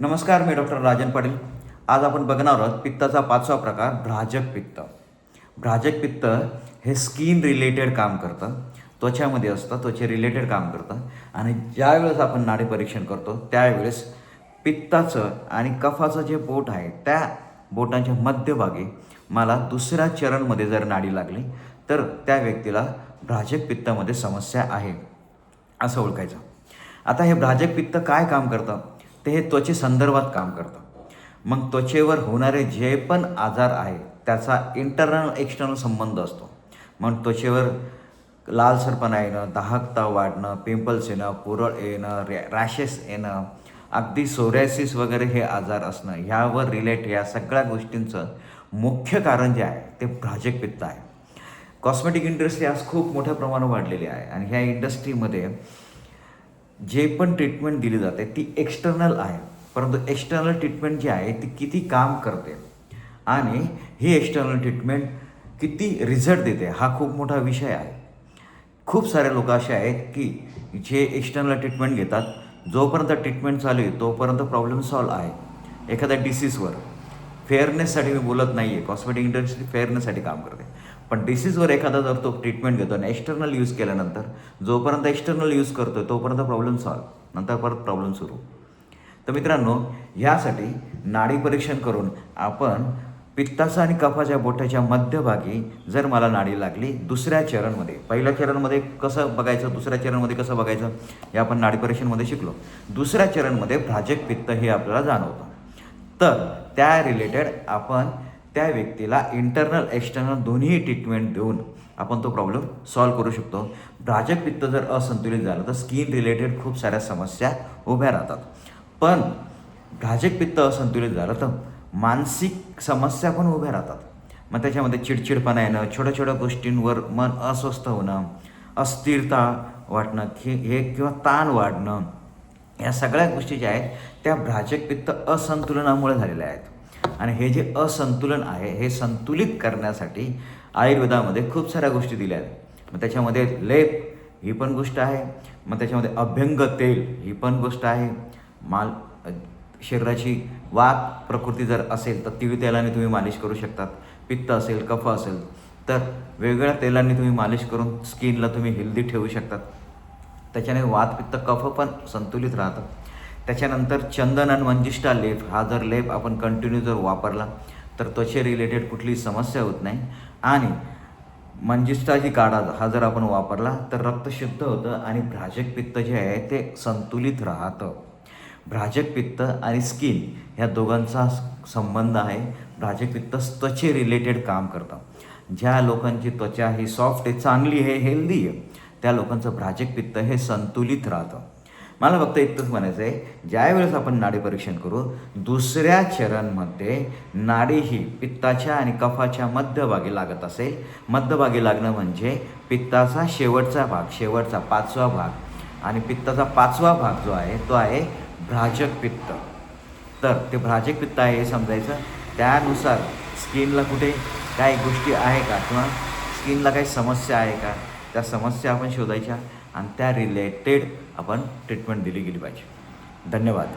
नमस्कार, मी डॉक्टर राजन पाटील. आज आपण बघणार आहोत पित्ताचा 5वा प्रकार भ्राजक पित्त. भ्राजक पित्त हे स्किन रिलेटेड काम करतं, त्वचामध्ये असतं, त्वचे रिलेटेड काम करतं. आणि ज्यावेळेस आपण नाडी परीक्षण करतो त्यावेळेस पित्ताचं आणि कफाचं जे बोट आहे त्या बोटांच्या मध्यभागी मला दुसऱ्या चरणमध्ये जर नाडी लागली तर त्या व्यक्तीला भ्राजक पित्तामध्ये समस्या आहे असं ओळखायचं. आता हे भ्राजक पित्त काय काम करतं, ते हे त्वचेसंदर्भात काम करतं. मग त्वचेवर होणारे जे पण आजार आहे त्याचा इंटरनल एक्सटर्नल संबंध असतो. मग त्वचेवर लालसरपणा येणं, दाहकता वाढणं, पिंपल्स येणं, पुरळ येणं, रॅशेस येणं, अगदी सोरायसिस वगैरे हे आजार असणं, ह्यावर रिलेट या सगळ्या गोष्टींचं मुख्य कारण जे आहे ते भ्राजक पित्त आहे. कॉस्मेटिक इंडस्ट्री आज खूप मोठ्या प्रमाणावर वाढलेली आहे आणि ह्या इंडस्ट्रीमध्ये जे पण ट्रीटमेंट दिली जाते ती एक्सटर्नल आहे, परंतु एक्सटर्नल ट्रीटमेंट जी आहे ती किती काम करते आणि ही एक्सटर्नल ट्रीटमेंट किती रिझल्ट देते हा खूप मोठा विषय आहे. खूप सारे लोक असे आहेत की जे एक्सटर्नल ट्रीटमेंट घेतात, जोपर्यंत ट्रीटमेंट चालू आहे तोपर्यंत प्रॉब्लेम सॉल्व आहे. एखाद्या डिसीजवर फेअरनेससाठी मी बोलत नाही आहे, कॉस्मेटिक इंडस्ट्री फेअरनेससाठी काम करते, पण डिसीजवर एखादा जर तो ट्रीटमेंट घेतो आणि एक्सटर्नल यूज केल्यानंतर जोपर्यंत एक्सटर्नल यूज करतो तोपर्यंत प्रॉब्लेम सॉल्व, नंतर परत प्रॉब्लेम सुरू. तर मित्रांनो, ह्यासाठी नाडी परीक्षण करून आपण पित्ताचा आणि कफाच्या बोटाच्या मध्यभागी जर मला नाडी लागली दुसऱ्या चरणमध्ये, पहिल्या चरणमध्ये कसं बघायचं, दुसऱ्या चरणमध्ये कसं बघायचं हे आपण नाडी परीक्षणमध्ये शिकलो. दुसऱ्या चरणमध्ये भ्राजक पित्त हे आपल्याला जाणवतं. तर त्या रिलेटेड आपण त्या व्यक्तीला इंटरनल एक्सटर्नल दोन्ही ट्रीटमेंट देऊन आपण तो प्रॉब्लेम सॉल्व करू शकतो. भ्राजक पित्त जर असंतुलित झालं तर स्किन रिलेटेड खूप साऱ्या समस्या उभ्या राहतात. पण भ्राजक पित्त असंतुलित झालं तर मानसिक समस्या पण उभ्या राहतात. मग त्याच्यामध्ये चिडचिडपणा येणं, छोट्या छोट्या गोष्टींवर मन अस्वस्थ होणं, अस्थिरता वाटणं किंवा ताण वाढणं, या सगळ्या गोष्टी ज्या आहेत त्या भ्राजक पित्त असंतुलनामुळे झालेल्या आहेत. आणि हे जे असंतुलन आहे हे संतुलित करण्यासाठी आयुर्वेदामध्ये खूप साऱ्या गोष्टी दिल्या आहेत. मग त्याच्यामध्ये लेप ही पण गोष्ट आहे, मग त्याच्यामध्ये अभ्यंग तेल ही पण गोष्ट आहे. शरीराची वात प्रकृती जर असेल तर तीळ तेलाने तुम्ही मालिश करू शकतात. पित्त असेल, कफ असेल तर वेगवेगळ्या तेलांनी तुम्ही मालिश करून स्किनला तुम्ही हेल्दी ठेवू शकतात. त्याच्याने वात, पित्त, कफ पण संतुलित राहतं. त्याच्यानंतर चंदन आणि मंजिष्ठा लेप, हा जर लेप आपण कंटिन्यू जर वापरला तर त्वचे रिलेटेड कुठलीही समस्या होत नाही. आणि मंजिष्ठाची काढा हा जर आपण वापरला तर रक्त शुद्ध होतं आणि भ्राजक पित्त जे आहे ते संतुलित राहतं. भ्राजक पित्त आणि स्किन ह्या दोघांचा संबंध आहे. भ्राजक पित्त त्वचे रिलेटेड काम करतं. ज्या लोकांची त्वचा ही सॉफ्ट आहे, चांगली आहे, हेल्दी आहे, त्या लोकांचं भ्राजक पित्त हे संतुलित राहतं. मला फक्त इतकंच म्हणायचं आहे, ज्यावेळेस आपण नाडी परीक्षण करू दुसऱ्या चरणमध्ये नाडी ही पित्ताच्या आणि कफाच्या मध्यभागी लागत असेल, मध्यभागी लागणं म्हणजे पित्ताचा शेवटचा भाग, शेवटचा 5वा भाग, आणि पित्ताचा 5वा भाग जो आहे तो आहे भ्राजक पित्त. तर ते भ्राजक पित्त आहे हे समजायचं. त्यानुसार स्किनला कुठे काही गोष्टी आहे का किंवा स्किनला काही समस्या आहे का, त्या समस्या आपण शोधायच्या आणि त्या रिलेटेड आपण ट्रीटमेंट दिली गेली पाहिजे. धन्यवाद.